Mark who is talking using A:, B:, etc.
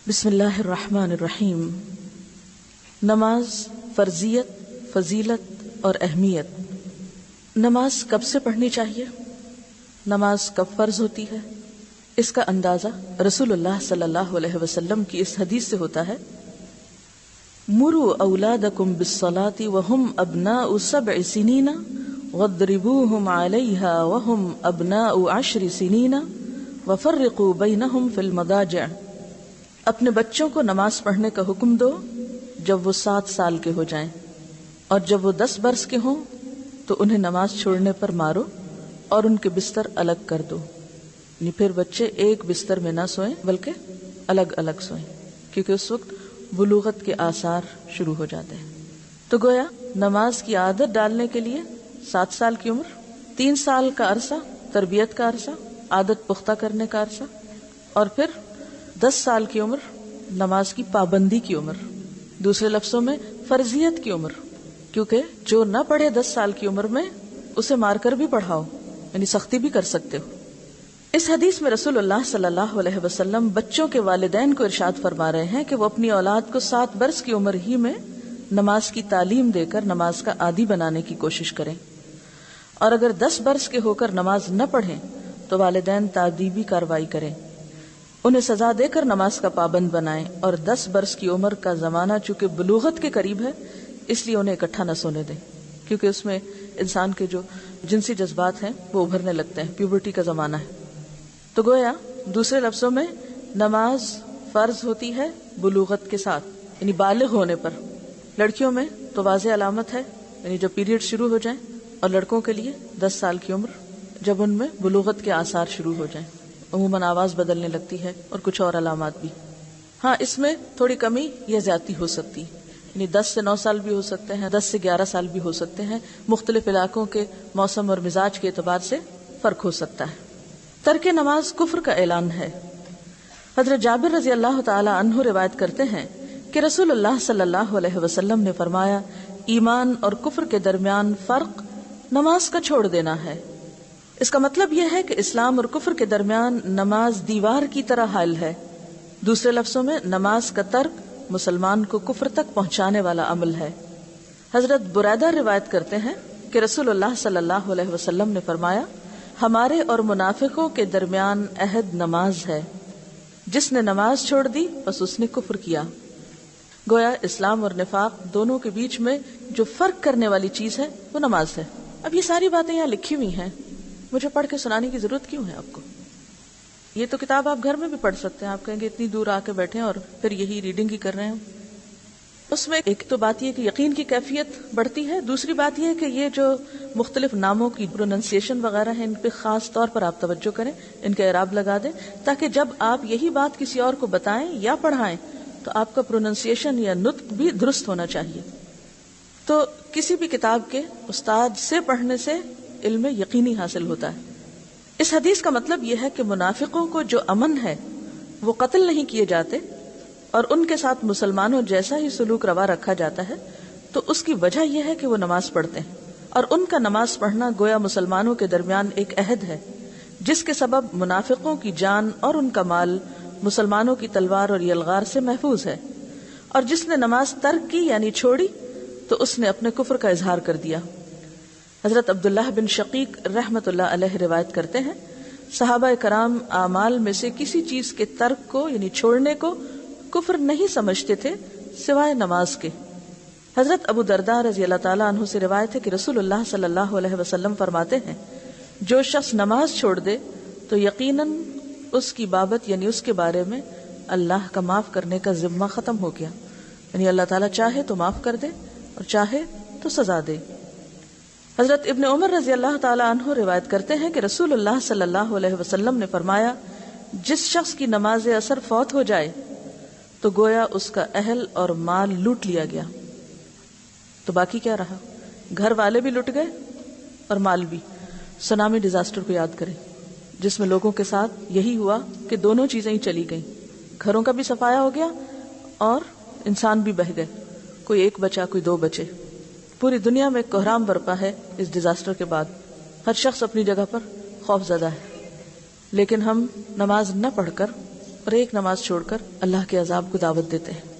A: بسم اللہ الرحمن الرحیم۔ نماز، فرضیت، فضیلت اور اہمیت۔ نماز کب سے پڑھنی چاہیے؟ نماز کب فرض ہوتی ہے؟ اس کا اندازہ رسول اللہ صلی اللہ علیہ وسلم کی اس حدیث سے ہوتا ہے، مروا اولادکم بالصلاۃ وہم ابناء 7 سنین واضربوہم علیہا وہم ابناء 10 سنین وفرقوا بینہم فی المضاجع۔ اپنے بچوں کو نماز پڑھنے کا حکم دو جب وہ 7 سال کے ہو جائیں، اور جب وہ 10 برس کے ہوں تو انہیں نماز چھوڑنے پر مارو اور ان کے بستر الگ کر دو۔ یعنی پھر بچے ایک بستر میں نہ سوئیں بلکہ الگ الگ سوئیں، کیونکہ اس وقت بلوغت کے آثار شروع ہو جاتے ہیں۔ تو گویا نماز کی عادت ڈالنے کے لیے 7 سال کی عمر، 3 سال کا عرصہ تربیت کا عرصہ، عادت پختہ کرنے کا عرصہ، اور پھر 10 سال کی عمر نماز کی پابندی کی عمر، دوسرے لفظوں میں فرضیت کی عمر، کیونکہ جو نہ پڑھے 10 سال کی عمر میں اسے مار کر بھی پڑھاؤ، یعنی سختی بھی کر سکتے ہو۔ اس حدیث میں رسول اللہ صلی اللہ علیہ وسلم بچوں کے والدین کو ارشاد فرما رہے ہیں کہ وہ اپنی اولاد کو 7 برس کی عمر ہی میں نماز کی تعلیم دے کر نماز کا عادی بنانے کی کوشش کریں، اور اگر 10 برس کے ہو کر نماز نہ پڑھیں تو والدین تادیبی کارروائی کریں، انہیں سزا دے کر نماز کا پابند بنائیں، اور 10 برس کی عمر کا زمانہ چونکہ بلوغت کے قریب ہے اس لیے انہیں اکٹھا نہ سونے دیں، کیونکہ اس میں انسان کے جو جنسی جذبات ہیں وہ ابھرنے لگتے ہیں، پیوبرٹی کا زمانہ ہے۔ تو گویا دوسرے لفظوں میں نماز فرض ہوتی ہے بلوغت کے ساتھ، یعنی بالغ ہونے پر۔ لڑکیوں میں تو واضح علامت ہے، یعنی جب پیریڈ شروع ہو جائیں، اور لڑکوں کے لیے 10 سال کی عمر جب ان میں بلوغت کے آثار شروع ہو جائیں، عموماً آواز بدلنے لگتی ہے اور کچھ اور علامات بھی۔ ہاں، اس میں تھوڑی کمی یا زیادتی ہو سکتی، یعنی 10 سے 9 سال بھی ہو سکتے ہیں، 10 سے 11 سال بھی ہو سکتے ہیں، مختلف علاقوں کے موسم اور مزاج کے اعتبار سے فرق ہو سکتا ہے۔ ترک نماز کفر کا اعلان ہے۔ حضرت جابر رضی اللہ تعالی عنہ روایت کرتے ہیں کہ رسول اللہ صلی اللہ علیہ وسلم نے فرمایا، ایمان اور کفر کے درمیان فرق نماز کا چھوڑ دینا ہے۔ اس کا مطلب یہ ہے کہ اسلام اور کفر کے درمیان نماز دیوار کی طرح حائل ہے۔ دوسرے لفظوں میں نماز کا ترک مسلمان کو کفر تک پہنچانے والا عمل ہے۔ حضرت بریدہ روایت کرتے ہیں کہ رسول اللہ صلی اللہ علیہ وسلم نے فرمایا، ہمارے اور منافقوں کے درمیان عہد نماز ہے، جس نے نماز چھوڑ دی بس اس نے کفر کیا۔ گویا اسلام اور نفاق دونوں کے بیچ میں جو فرق کرنے والی چیز ہے وہ نماز ہے۔ اب یہ ساری باتیں یہاں لکھی ہوئی ہیں، مجھے پڑھ کے سنانے کی ضرورت کیوں ہے آپ کو؟ یہ تو کتاب آپ گھر میں بھی پڑھ سکتے ہیں، آپ کہیں گے اتنی دور آ کے بیٹھے اور پھر یہی ریڈنگ ہی کر رہے ہیں۔ اس میں ایک تو بات یہ کہ یقین کی کیفیت بڑھتی ہے، دوسری بات یہ کہ یہ جو مختلف ناموں کی پروننسیشن وغیرہ ہیں ان پہ خاص طور پر آپ توجہ کریں، ان کا اعراب لگا دیں، تاکہ جب آپ یہی بات کسی اور کو بتائیں یا پڑھائیں تو آپ کا پروننسیشن یا نطق بھی درست ہونا چاہیے۔ تو کسی بھی کتاب کے استاد سے پڑھنے سے علم یقینی حاصل ہوتا ہے۔ اس حدیث کا مطلب یہ ہے کہ منافقوں کو جو امن ہے وہ قتل نہیں کیے جاتے اور ان کے ساتھ مسلمانوں جیسا ہی سلوک روا رکھا جاتا ہے، تو اس کی وجہ یہ ہے کہ وہ نماز پڑھتے ہیں، اور ان کا نماز پڑھنا گویا مسلمانوں کے درمیان ایک عہد ہے جس کے سبب منافقوں کی جان اور ان کا مال مسلمانوں کی تلوار اور یلغار سے محفوظ ہے، اور جس نے نماز ترک کی یعنی چھوڑی تو اس نے اپنے کفر کا اظہار کر دیا۔ حضرت عبداللہ بن شقیق رحمت اللہ علیہ روایت کرتے ہیں، صحابہ کرام اعمال میں سے کسی چیز کے ترک کو یعنی چھوڑنے کو کفر نہیں سمجھتے تھے سوائے نماز کے۔ حضرت ابو درداء رضی اللہ تعالیٰ عنہ سے روایت ہے کہ رسول اللہ صلی اللہ علیہ وسلم فرماتے ہیں، جو شخص نماز چھوڑ دے تو یقیناً اس کی بابت یعنی اس کے بارے میں اللہ کا معاف کرنے کا ذمہ ختم ہو گیا، یعنی اللہ تعالیٰ چاہے تو معاف کر دے اور چاہے تو سزا دے۔ حضرت ابن عمر رضی اللہ تعالی عنہ روایت کرتے ہیں کہ رسول اللہ صلی اللہ علیہ وسلم نے فرمایا، جس شخص کی نماز عصر فوت ہو جائے تو گویا اس کا اہل اور مال لوٹ لیا گیا۔ تو باقی کیا رہا؟ گھر والے بھی لٹ گئے اور مال بھی۔ سونامی ڈیزاسٹر کو یاد کریں، جس میں لوگوں کے ساتھ یہی ہوا کہ دونوں چیزیں ہی چلی گئیں، گھروں کا بھی صفایا ہو گیا اور انسان بھی بہہ گئے، کوئی ایک بچا کوئی 2 بچے۔ پوری دنیا میں کوہرام برپا ہے اس ڈیزاسٹر کے بعد، ہر شخص اپنی جگہ پر خوف زدہ ہے، لیکن ہم نماز نہ پڑھ کر اور ایک نماز چھوڑ کر اللہ کے عذاب کو دعوت دیتے ہیں۔